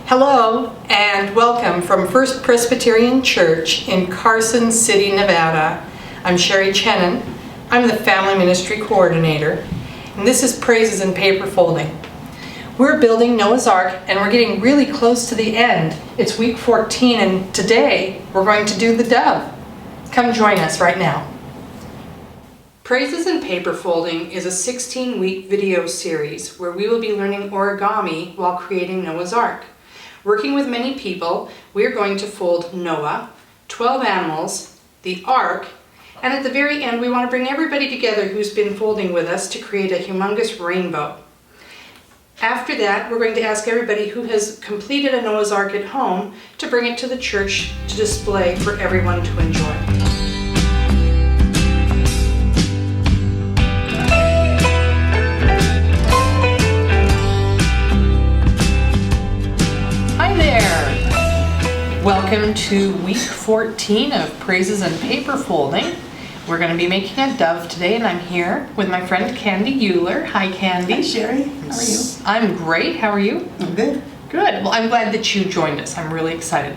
Hello and welcome from First Presbyterian Church in Carson City, Nevada. I'm Sherry Chenin. I'm the Family Ministry Coordinator, and this is Praises and Paper Folding. We're building Noah's Ark and we're getting really close to the end. It's week 14 and today we're going to do the dove. Come join us right now. Praises and Paper Folding is a 16-week video series where we will be learning origami while creating Noah's Ark. Working with many people, we are going to fold Noah, 12 animals, the Ark, and at the very end we want to bring everybody together who's been folding with us to create a humongous rainbow. After that, we're going to ask everybody who has completed a Noah's Ark at home to bring it to the church to display for everyone to enjoy. Welcome to week 14 of Praises and Paper Folding. We're going to be making a dove today, and I'm here with my friend Candy Euler. Hi, Candy. Hi, Sherry. How are you? I'm great. How are you? I'm good. Good. Well, I'm glad that you joined us. I'm really excited.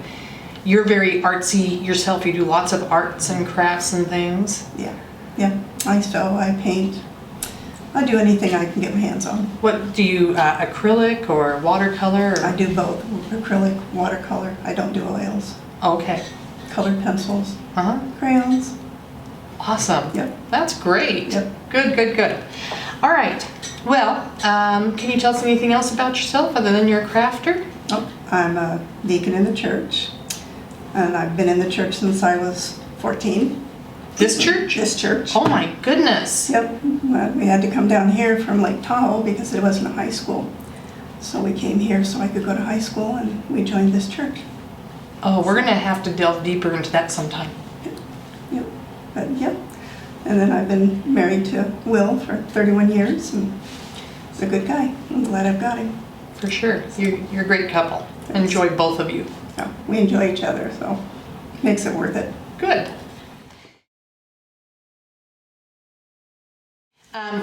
You're very artsy yourself. You do lots of arts and crafts and things. Yeah. I sew, I paint. I do anything I can get my hands on. What do you, acrylic or watercolor? Or? I do both, acrylic, watercolor. I don't do oils. Okay. Colored pencils, crayons. Awesome. Yep. That's great. Yep. Good. All right. Well, can you tell us anything else about yourself other than you're a crafter? Oh, I'm a deacon in the church, and I've been in the church since I was 14. This church? This church. Oh my goodness. Yep. We had to come down here from Lake Tahoe because it wasn't a high school. So we came here so I could go to high school, and we joined this church. Oh, we're going to have to delve deeper into that sometime. Yep. But yep. And then I've been married to Will for 31 years, and he's a good guy. I'm glad I've got him. For sure. You're a great couple. Thanks. Enjoy both of you. Yeah, we enjoy each other, so it makes it worth it. Good.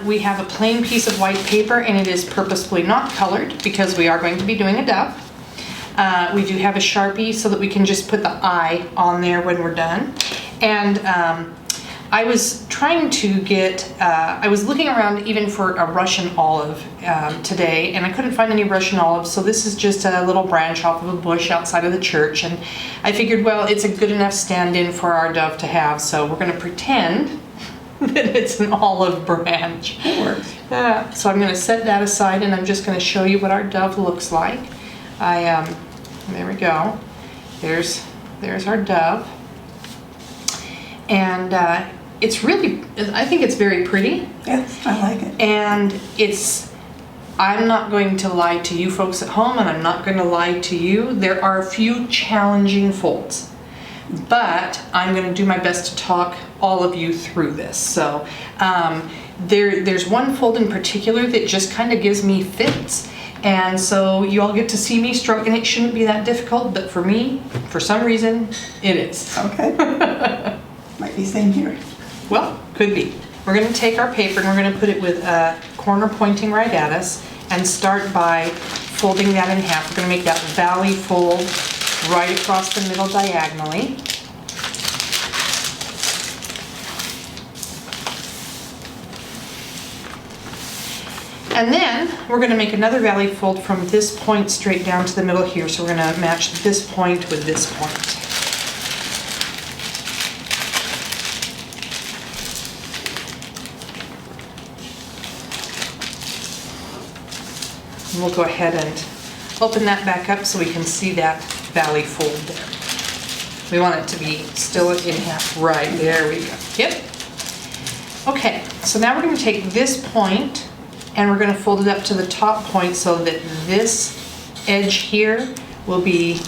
We have a plain piece of white paper, and it is purposefully not colored because we are going to be doing a dove. We do have a Sharpie so that we can just put the eye on there when we're done. And I was trying to get, I was looking around even for a Russian olive today, and I couldn't find any Russian olives, so this is just a little branch off of a bush outside of the church, and I figured, well, it's a good enough stand-in for our dove to have, so we're going to pretend that it's an olive branch. It works. So I'm going to set that aside, and I'm just going to show you what our dove looks like. There we go. There's our dove. And it's really, I think it's very pretty. Yes, I like it. And I'm not going to lie to you folks at home, and I'm not going to lie to you. There are a few challenging folds, but I'm going to do my best to talk all of you through this. So there's one fold in particular that just kind of gives me fits. And so you all get to see me struggle, and it shouldn't be that difficult, but for me, for some reason, it is. Okay. Might be same here. Well, could be. We're going to take our paper and we're going to put it with a corner pointing right at us and start by folding that in half. We're going to make that valley fold right across the middle diagonally. And then we're going to make another valley fold from this point straight down to the middle here. So we're going to match this point with this point. And we'll go ahead and open that back up so we can see that valley fold there. We want it to be still in half. Right, there we go. Yep. Okay, so now we're going to take this point and we're going to fold it up to the top point so that this edge here will be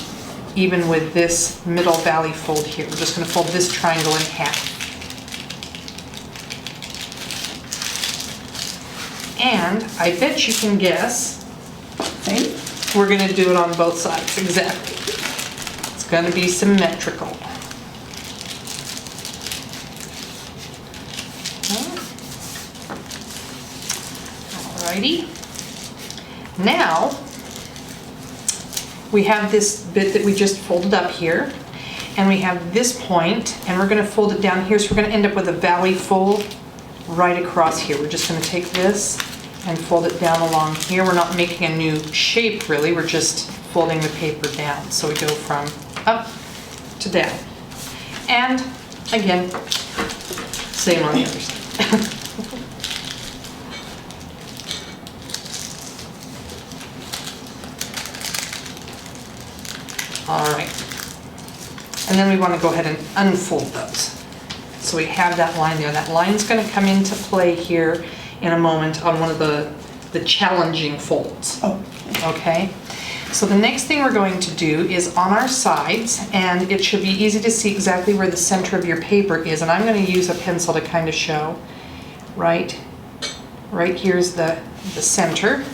even with this middle valley fold here. We're just going to fold this triangle in half. And I bet you can guess, we're going to do it on both sides. Exactly. It's going to be symmetrical. Alrighty. Now, we have this bit that we just folded up here, and we have this point, and we're gonna fold it down here, so we're gonna end up with a valley fold right across here. We're just gonna take this and fold it down along here. We're not making a new shape really, we're just folding the paper down. So we go from up to down. And again, same on the other side. All right. And then we want to go ahead and unfold those. So we have that line there. That line's going to come into play here in a moment on one of the challenging folds. Oh, Okay? So the next thing we're going to do is on our sides, and it should be easy to see exactly where the center of your paper is. And I'm going to use a pencil to kind of show. Right here's the center.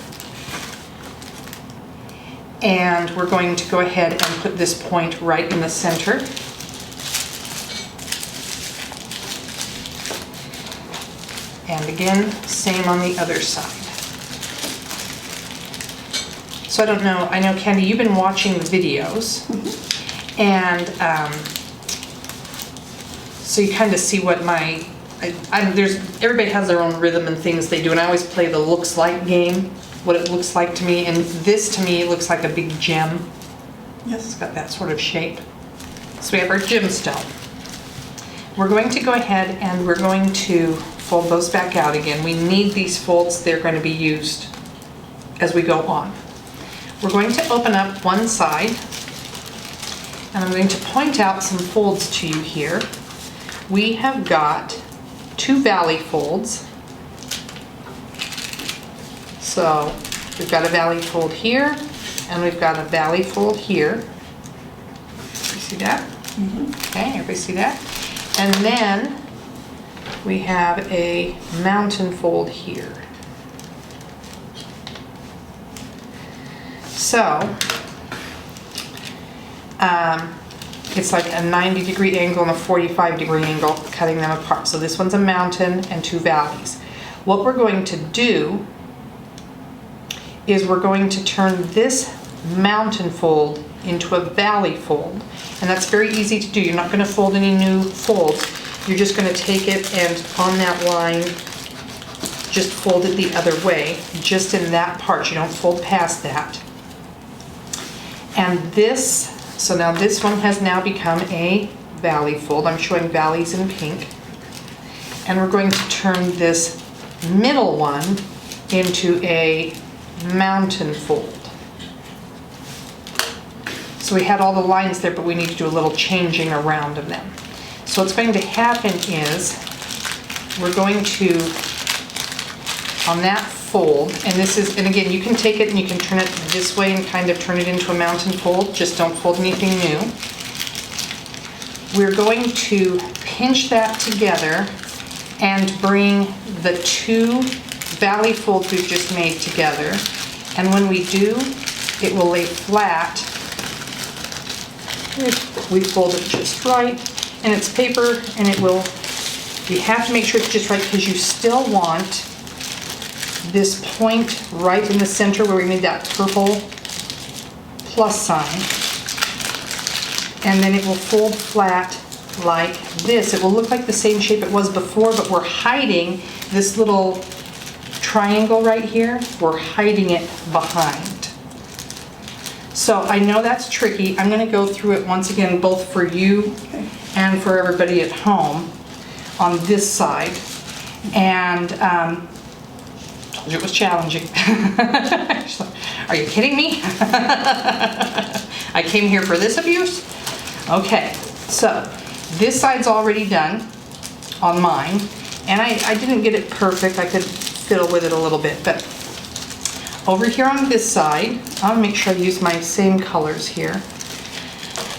And we're going to go ahead and put this point right in the center. And again, same on the other side. So I don't know, I know Candy, you've been watching the videos, and so you kind of see what everybody has their own rhythm and things they do, and I always play the looks like game, what it looks like to me, and this to me looks like a big gem. yes. It's got that sort of shape. So we have our gemstone. We're going to go ahead and we're going to fold those back out again. We need these folds, they're going to be used as we go on. We're going to open up one side, and I'm going to point out some folds to you here. We have got 2 valley folds. So we've got a valley fold here, and we've got a valley fold here. You see that? Okay, everybody see that? And then we have a mountain fold here. So it's like a 90-degree angle and a 45-degree angle, cutting them apart. So this one's a mountain and 2 valleys. What we're going to do is we're going to turn this mountain fold into a valley fold. And that's very easy to do. You're not going to fold any new folds. You're just going to take it and on that line, just fold it the other way, just in that part. You don't fold past that. And this, so now this one has now become a valley fold. I'm showing valleys in pink. And we're going to turn this middle one into a mountain fold. So we had all the lines there, but we need to do a little changing around of them. So what's going to happen is we're going to, on that fold, and this is, and again, you can take it and you can turn it this way and kind of turn it into a mountain fold, just don't fold anything new. We're going to pinch that together and bring the 2 valley folds we've just made together, and when we do, it will lay flat if we fold it just right, and it's paper, and it will, you have to make sure it's just right because you still want this point right in the center where we made that purple plus sign, and then it will fold flat like this. It will look like the same shape it was before, but we're hiding this little triangle right here. We're hiding it behind. So I know that's tricky. I'm going to go through it once again, both for you and for everybody at home on this side. And told you it was challenging. Are you kidding me? I came here for this abuse? Okay, so this side's already done on mine. And I didn't get it perfect. I could fiddle with it a little bit, but over here on this side, I'll make sure I use my same colors here.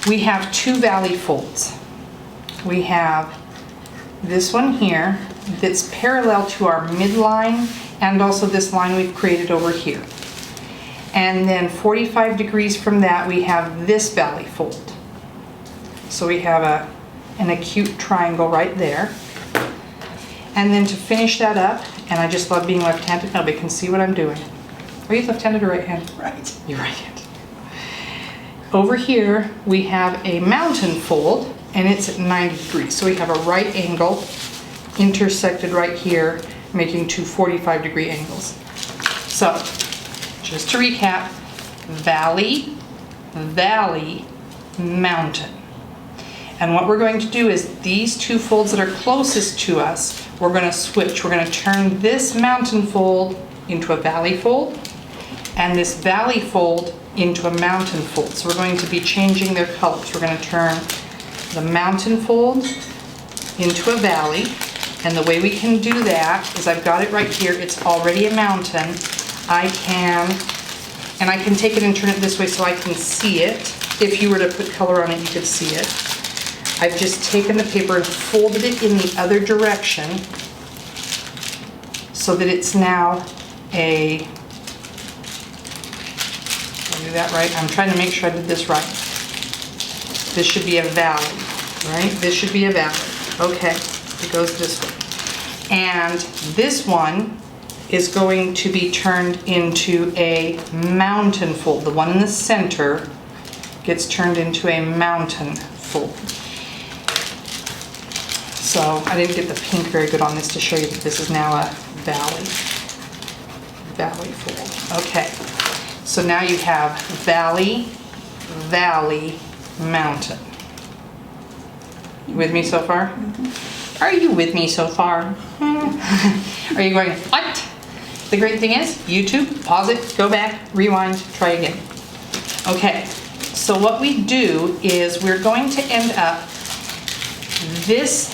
We have 2 valley folds. We have this one here that's parallel to our midline, and also this line we've created over here. And then 45 degrees from that, we have this valley fold. So we have an acute triangle right there. And then to finish that up, and I just love being left-handed, nobody can see what I'm doing. Are you left-handed or right-handed? Right. You're right-handed. Over here, we have a mountain fold, and it's at 90 degrees. So we have a right angle intersected right here, making two 45-degree angles. So, just to recap, valley, valley, mountain. And what we're going to do is these two folds that are closest to us, we're going to switch. We're going to turn this mountain fold into a valley fold, and this valley fold into a mountain fold. So we're going to be changing their colors. We're going to turn the mountain fold into a valley, and the way we can do that is I've got it right here. It's already a mountain. I can take it and turn it this way so I can see it. If you were to put color on it, you could see it. I've just taken the paper and folded it in the other direction so that it's now a, did I do that right? I'm trying to make sure I did this right. This should be a valley, right? This should be a valley. Okay, it goes this way. And this one is going to be turned into a mountain fold. The one in the center gets turned into a mountain fold. So I didn't get the pink very good on this to show you that this is now a valley fold. Okay, so now you have valley, valley, mountain. You with me so far? Mm-hmm. Are you with me so far? Are you going, what? The great thing is, YouTube, pause it, go back, rewind, try again. Okay, so what we do is we're going to end up, this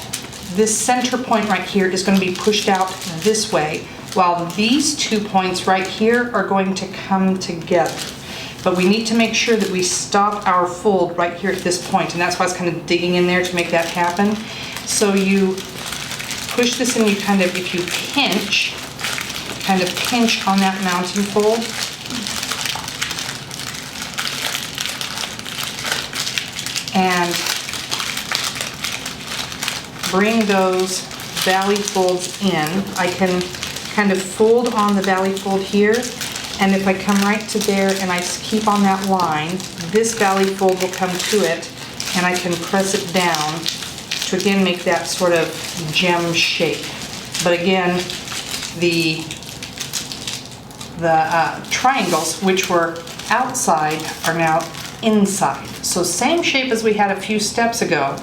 center point right here is going to be pushed out this way, while these 2 points right here are going to come together. But we need to make sure that we stop our fold right here at this point, and that's why I was kind of digging in there to make that happen. So you push this and you kind of, if you pinch, kind of pinch on that mountain fold. And bring those valley folds in. I can kind of fold on the valley fold here, and if I come right to there and I keep on that line, this valley fold will come to it, and I can press it down to again make that sort of gem shape. But again, the triangles, which were outside, are now inside. So same shape as we had a few steps ago,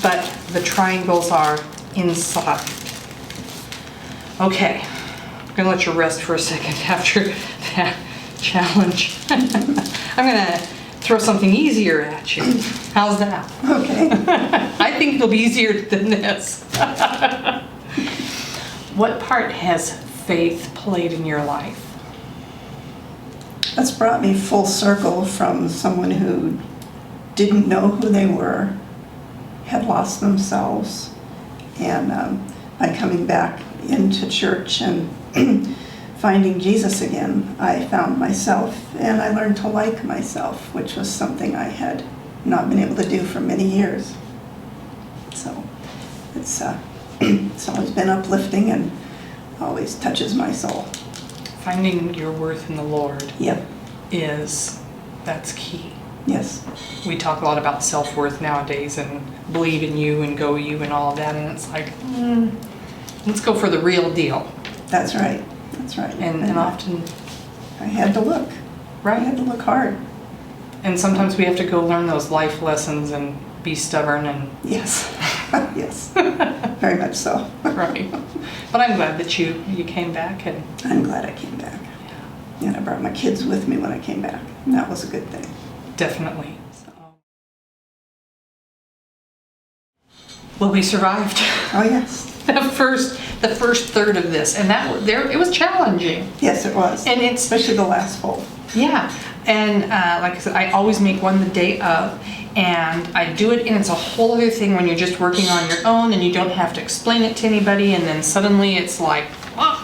but the triangles are inside. Okay, I'm gonna let you rest for a second after that challenge. I'm gonna throw something easier at you. How's that? Okay. I think it'll be easier than this. What part has faith played in your life? That's brought me full circle from someone who didn't know who they were, had lost themselves, and by coming back into church and finding Jesus again, I found myself, and I learned to like myself, which was something I had not been able to do for many years. So it's always been uplifting and always touches my soul. Finding your worth in the Lord. Yep. That's key. Yes. We talk a lot about self-worth nowadays and believe in you and go you and all of that, and it's like, let's go for the real deal. That's right. That's right. And often I had to look. Right. I had to look hard. And sometimes we have to go learn those life lessons and be stubborn and Yes. Yes. Very much so. right. But I'm glad that you came back, and I'm glad I came back. yeah, And I brought my kids with me when I came back. And that was a good thing. definitely. Well, we survived. Oh, yes. the first third of this, and it was challenging. Yes, it was. And it's especially the last fold. Yeah, and like I said, I always make one the day of, and I do it, and it's a whole other thing when you're just working on your own and you don't have to explain it to anybody, and then suddenly it's like, ah.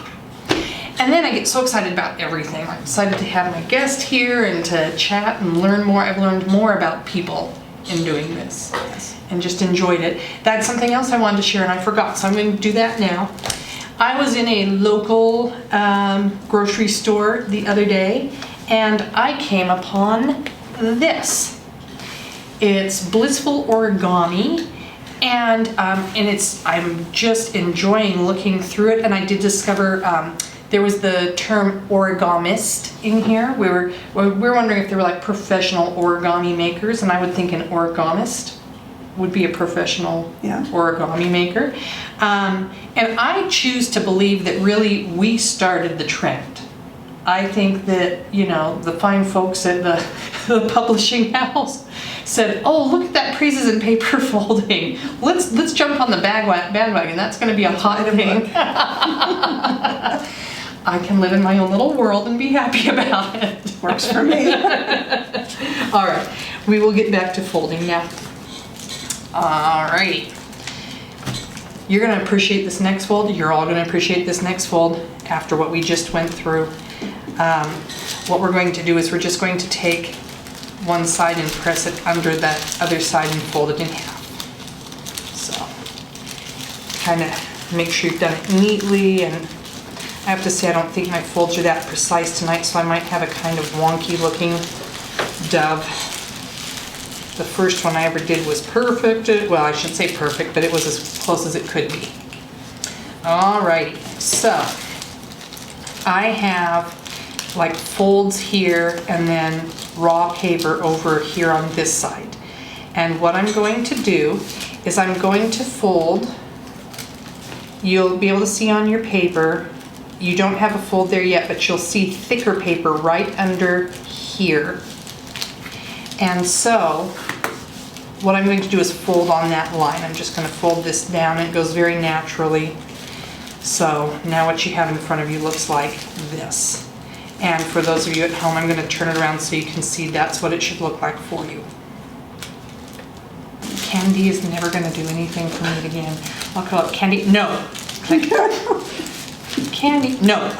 And then I get so excited about everything. I'm excited to have my guest here and to chat and learn more. I've learned more about people in doing this. Yes. And just enjoyed it. That's something else I wanted to share and I forgot, so I'm going to do that now. I was in a local grocery store the other day, and I came upon this. It's Blissful Origami, and I'm just enjoying looking through it. And I did discover there was the term origamist in here. We were wondering if they were like professional origami makers, and I would think an origamist would be a professional origami maker. And I choose to believe that really we started the trend. I think that, the fine folks at the publishing house said, oh, look at that praises and paper folding. Let's jump on the bandwagon. That's going to be a hot thing. I can live in my own little world and be happy about it. Works for me. All right, we will get back to folding now. All right. You're going to appreciate this next fold. You're all going to appreciate this next fold after what we just went through. What we're going to do is we're just going to take one side and press it under that other side and fold it in half. So, kind of make sure you've done it neatly. And I have to say, I don't think my folds are that precise tonight, so I might have a kind of wonky looking dove. The first one I ever did was perfect. Well, I shouldn't say perfect, but it was as close as it could be. Alrighty, so I have like folds here and then raw paper over here on this side. And what I'm going to do is I'm going to fold. You'll be able to see on your paper, you don't have a fold there yet, but you'll see thicker paper right under here. And so what I'm going to do is fold on that line. I'm just going to fold this down, and it goes very naturally. So now what you have in front of you looks like this. And for those of you at home, I'm going to turn it around so you can see that's what it should look like for you. Candy is never going to do anything for me again. I'll call it Candy. No. Candy. No.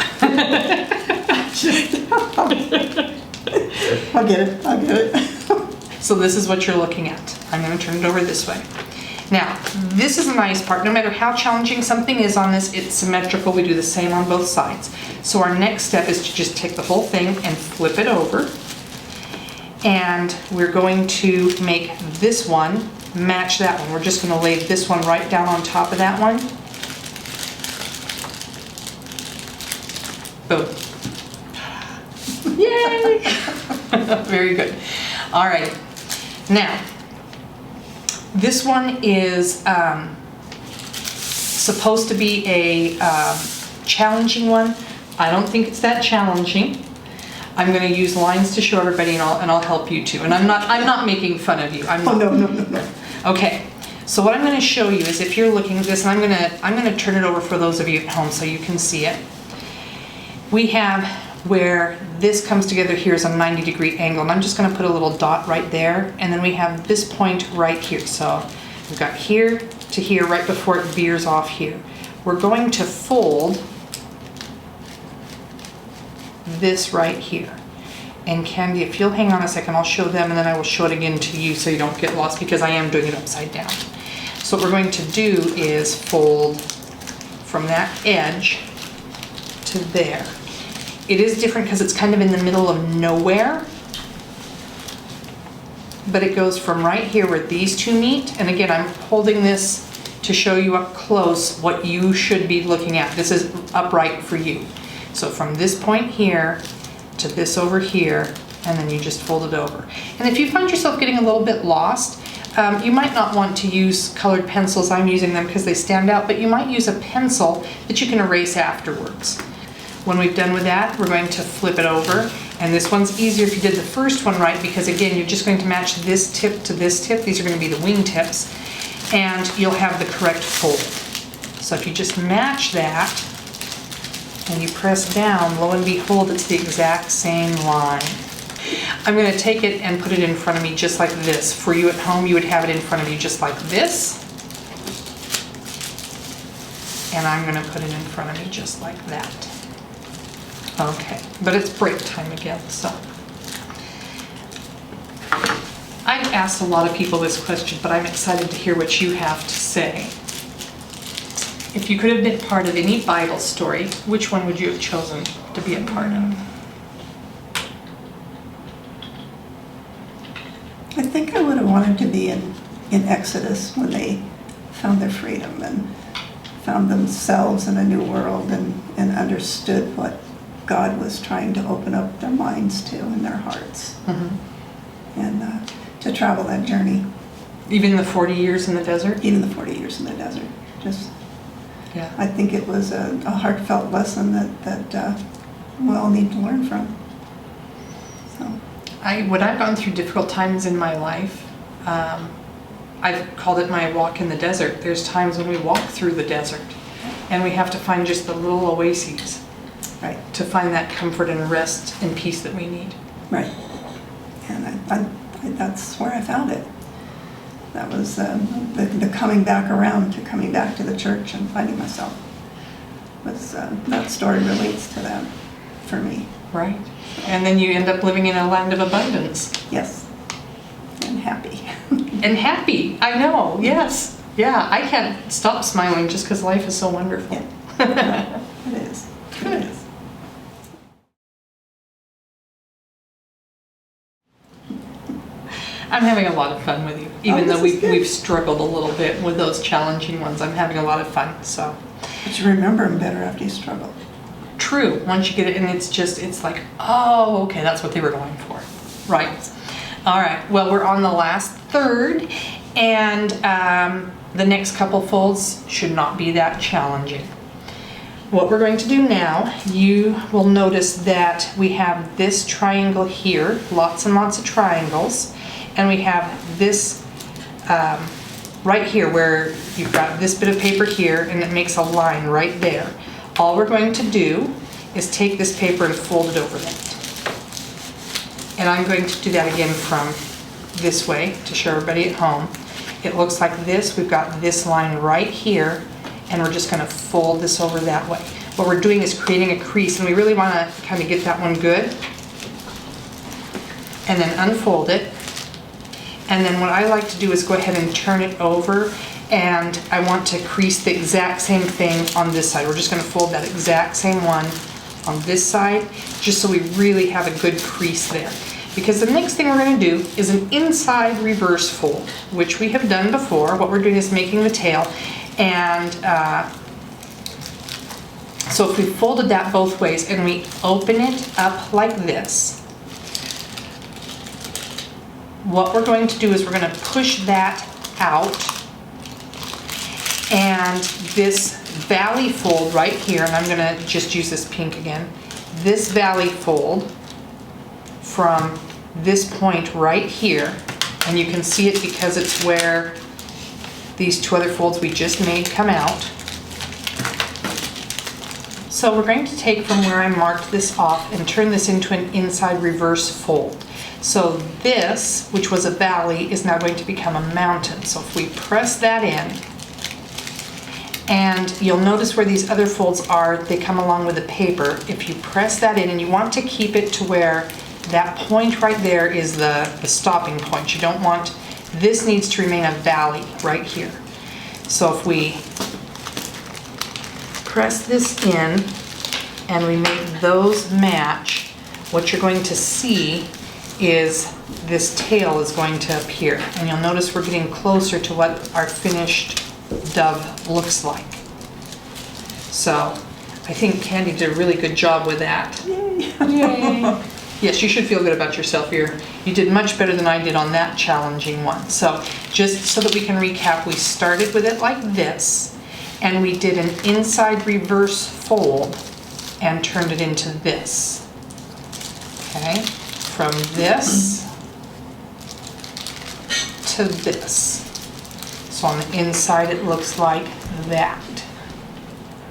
I'll get it. So this is what you're looking at. I'm going to turn it over this way. Now, this is a nice part. No matter how challenging something is on this, it's symmetrical. We do the same on both sides. So our next step is to just take the whole thing and flip it over. And we're going to make this one match that one. We're just going to lay this one right down on top of that one. Boom. Yay! Very good. All right. Now, this one is supposed to be a challenging one. I don't think it's that challenging. I'm going to use lines to show everybody, and I'll help you too. And I'm not making fun of you. I'm not. Oh, no. Okay. So what I'm going to show you is, if you're looking at this, and I'm going to turn it over for those of you at home so you can see it. We have where this comes together here is a 90-degree angle, and I'm just going to put a little dot right there, and then we have this point right here. So we've got here to here right before it veers off here. We're going to fold this right here. And Candy, if you'll hang on a second, I'll show them, and then I will show it again to you so you don't get lost, because I am doing it upside down. So what we're going to do is fold from that edge to there. It is different because it's kind of in the middle of nowhere, but it goes from right here where these two meet. And again, I'm holding this to show you up close what you should be looking at. This is upright for you. So from this point here to this over here, and then you just fold it over. And if you find yourself getting a little bit lost, you might not want to use colored pencils. I'm using them because they stand out, but you might use a pencil that you can erase afterwards. When we've done with that, we're going to flip it over. And this one's easier if you did the first one right, because again, you're just going to match this tip to this tip. These are going to be the wing tips, and you'll have the correct fold. So if you just match that and you press down, lo and behold, it's the exact same line. I'm going to take it and put it in front of me just like this. For you at home, you would have it in front of you just like this. And I'm going to put it in front of me just like that. Okay, but it's break time again, so. I've asked a lot of people this question, but I'm excited to hear what you have to say. If you could have been part of any Bible story, which one would you have chosen to be a part of? I think I would have wanted to be in Exodus when they found their freedom and found themselves in a new world and understood what God was trying to open up their minds to and their hearts. And to travel that journey. Even the 40 years in the desert? Even the 40 years in the desert. Just, yeah. I think it was a heartfelt lesson that we all need to learn from. So. When I've gone through difficult times in my life, I've called it my walk in the desert. There's times when we walk through the desert and we have to find just the little oases. Right. To find that comfort and rest and peace that we need. Right. And I that's where I found it. That was the coming back around, to coming back to the church and finding myself. That story relates to that for me. Right. And then you end up living in a land of abundance. Yes. And happy. And happy. I know. Yes. Yeah. I can't stop smiling just because life is so wonderful. Yeah. It is. Good. It is. I'm having a lot of fun with you, even though this is good. we've struggled a little bit with those challenging ones. I'm having a lot of fun. So. But you remember them better after you struggle. True. Once you get it, and it's like, oh, okay, that's what they were going for. Right. All right. Well, we're on the last third, and the next couple folds should not be that challenging. What we're going to do now, you will notice that we have this triangle here, lots and lots of triangles, and we have this right here where you've got this bit of paper here, and it makes a line right there. All we're going to do is take this paper and fold it over that. And I'm going to do that again from this way to show everybody at home. It looks like this. We've got this line right here, and we're just going to fold this over that way. What we're doing is creating a crease, and we really want to kind of get that one good. And then unfold it. And then what I like to do is go ahead and turn it over, and I want to crease the exact same thing on this side. We're just going to fold that exact same one on this side, just so we really have a good crease there. Because the next thing we're going to do is an inside reverse fold, which we have done before. What we're doing is making the tail, and so if we folded that both ways and we open it up like this, what we're going to do is we're going to push that out, and this valley fold right here, and I'm going to just use this pink again, this valley fold from this point right here, and you can see it because it's where these two other folds we just made come out. So we're going to take from where I marked this off and turn this into an inside reverse fold. So this, which was a valley, is now going to become a mountain. So if we press that in, and you'll notice where these other folds are, they come along with the paper. If you press that in, and you want to keep it to where that point right there is the stopping point. You don't want, this needs to remain a valley right here. So if we press this in and we make those match, what you're going to see is this tail is going to appear. And you'll notice we're getting closer to what our finished dove looks like. So I think Candy did a really good job with that. Yay. Yay. Yes, you should feel good about yourself here. You did much better than I did on that challenging one. So just so that we can recap, we started with it like this, and we did an inside reverse fold and turned it into this. Okay, from this to this. So on the inside it looks like that,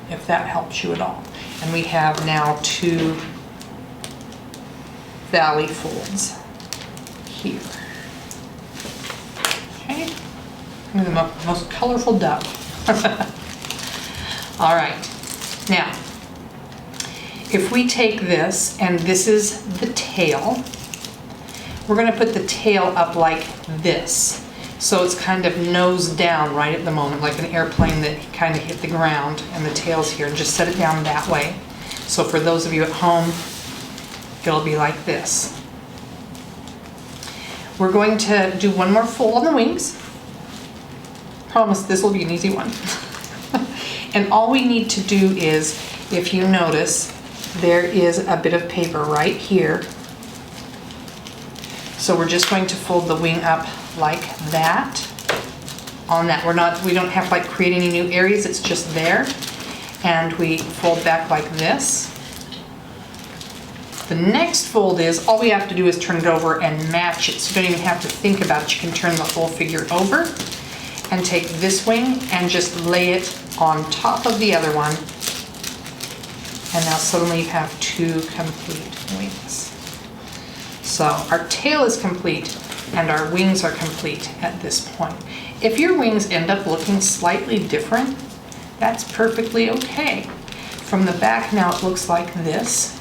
if that helps you at all. And we have now two valley folds here. Okay, and the most colorful dove. All right, now if we take this, and this is the tail, we're going to put the tail up like this. So it's kind of nose down right at the moment, like an airplane that kind of hit the ground, and the tail's here, and just set it down that way. So for those of you at home, it'll be like this. We're going to do one more fold on the wings. Promise this will be an easy one. And all we need to do is, if you notice, there is a bit of paper right here. So we're just going to fold the wing up like that. On that, we don't have to like create any new areas, it's just there. And we fold back like this. The next fold is, all we have to do is turn it over and match it. So you don't even have to think about it. You can turn the whole figure over and take this wing and just lay it on top of the other one. And now suddenly you have two complete wings. So our tail is complete and our wings are complete at this point. If your wings end up looking slightly different, that's perfectly okay. From the back now it looks like this.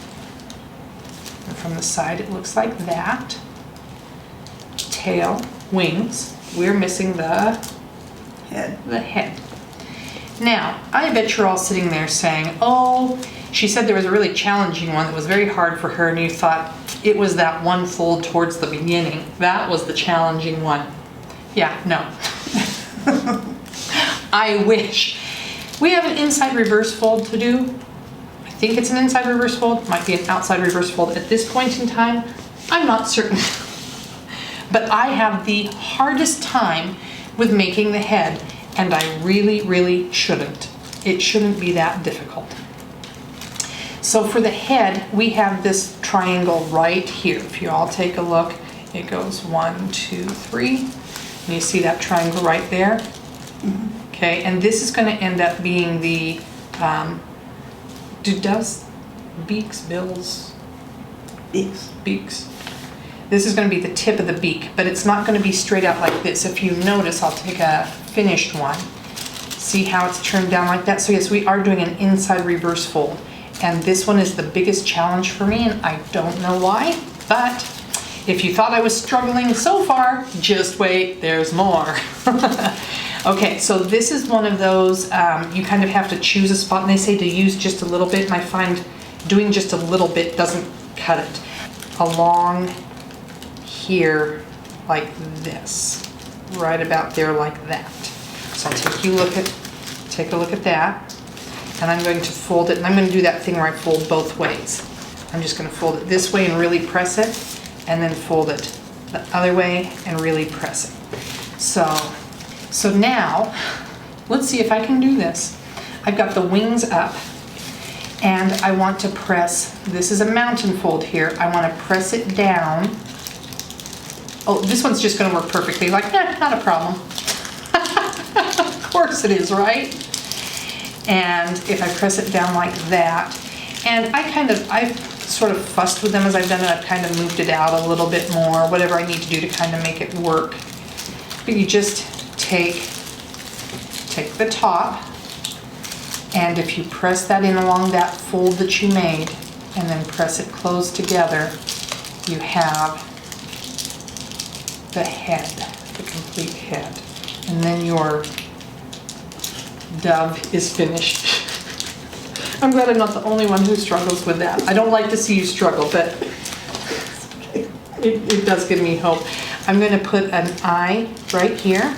And from the side it looks like that. Tail, wings. We're missing the head. Now, I bet you're all sitting there saying, oh, she said there was a really challenging one that was very hard for her, and you thought it was that one fold towards the beginning. That was the challenging one. Yeah, no. I wish. We have an inside reverse fold to do. I think it's an inside reverse fold. Might be an outside reverse fold at this point in time. I'm not certain. But I have the hardest time with making the head, and I really, really shouldn't. It shouldn't be that difficult. So for the head, we have this triangle right here. If you all take a look, it goes 1, 2, 3. And you see that triangle right there? Mm-hmm. Okay, and this is going to end up being the, does beaks, bills? Beaks. This is going to be the tip of the beak, but it's not going to be straight out like this. If you notice, I'll take a finished one. See how it's turned down like that? So yes, we are doing an inside reverse fold. And this one is the biggest challenge for me, and I don't know why, but if you thought I was struggling so far, just wait, there's more. Okay, so this is one of those, you kind of have to choose a spot, and they say to use just a little bit, and I find doing just a little bit doesn't cut it. Along here, like this, right about there like that. So I'll take a look at that, and I'm going to fold it, and I'm going to do that thing where I fold both ways. I'm just going to fold it this way and really press it, and then fold it the other way and really press it. So now, let's see if I can do this. I've got the wings up, and I want to press, this is a mountain fold here, I want to press it down. Oh, this one's just going to work perfectly, like, not a problem. Of course it is, right? And if I press it down like that, and I've sort of fussed with them as I've done it, I've kind of moved it out a little bit more, whatever I need to do to kind of make it work. But you just take the top, and if you press that in along that fold that you made, and then press it closed together, you have the head, the complete head. And then your dove is finished. I'm glad I'm not the only one who struggles with that. I don't like to see you struggle, but it does give me hope. I'm going to put an eye right here,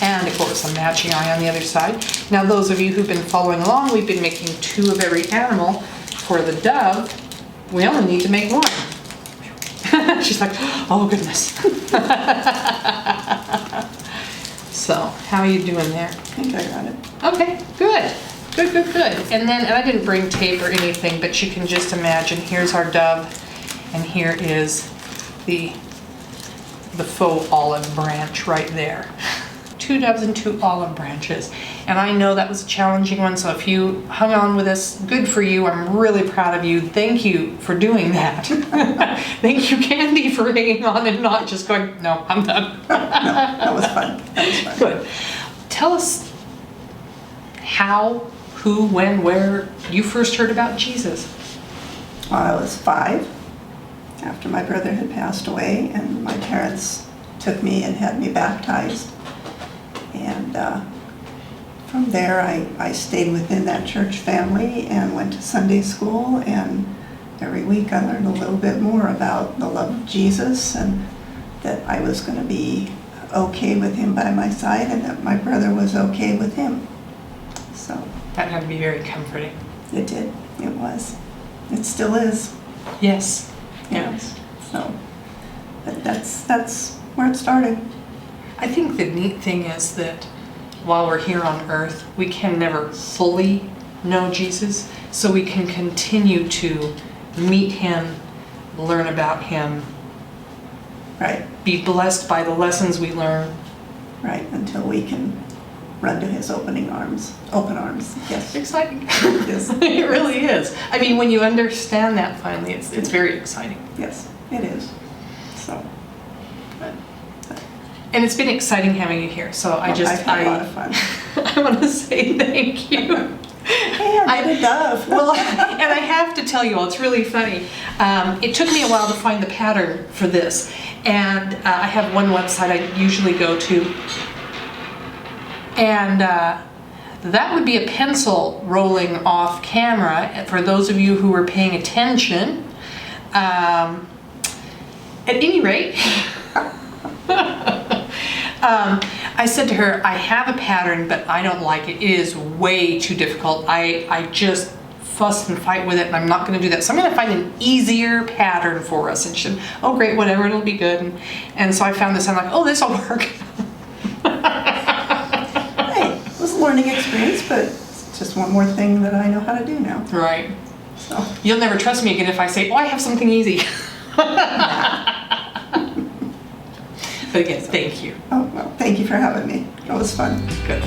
and of course a matching eye on the other side. Now those of you who've been following along, we've been making 2 of every animal. For the dove, we only need to make 1. She's like, oh goodness. So, how are you doing there? I think I got it. Okay, good. Good. And I didn't bring tape or anything, but you can just imagine, here's our dove, and here is the faux olive branch right there. 2 doves and 2 olive branches. And I know that was a challenging one, so if you hung on with us, good for you. I'm really proud of you. Thank you for doing that. Thank you, Candy, for hanging on and not just going, no, I'm done. No, that was fun. Good. Tell us how, who, when, where you first heard about Jesus. Well, I was 5 after my brother had passed away, and my parents took me and had me baptized. And from there, I stayed within that church family and went to Sunday school, and every week I learned a little bit more about the love of Jesus and that I was going to be okay with him by my side and that my brother was okay with him. So That had to be very comforting. it did. It was. It still is. Yes. Yeah. Yes. So, but that's where it started. I think the neat thing is that while we're here on earth, we can never fully know Jesus, so we can continue to meet him, learn about him, Right. be blessed by the lessons we learn. Right. Until we can run to his open arms. Yes. Exciting. Yes. It really is. I mean, when you understand that finally, it's very exciting. Yes. It is. So. And it's been exciting having you here, so I've had a lot of fun. I want to say thank you. Hey, I did a dove. Well, and I have to tell you all, it's really funny. It took me a while to find the pattern for this, and I have one website I usually go to, and that would be a pencil rolling off camera for those of you who were paying attention. At any rate, I said to her, I have a pattern, but I don't like it. It is way too difficult. I just fuss and fight with it, and I'm not going to do that. So I'm going to find an easier pattern for us. And she said, oh, great, whatever, it'll be good. And so I found this. I'm like, oh, this will work. Hey, it was a learning experience, but it's just one more thing that I know how to do now. Right. So. You'll never trust me again if I say, oh, I have something easy. But again, thank you. Oh, well, thank you for having me. It was fun. Good.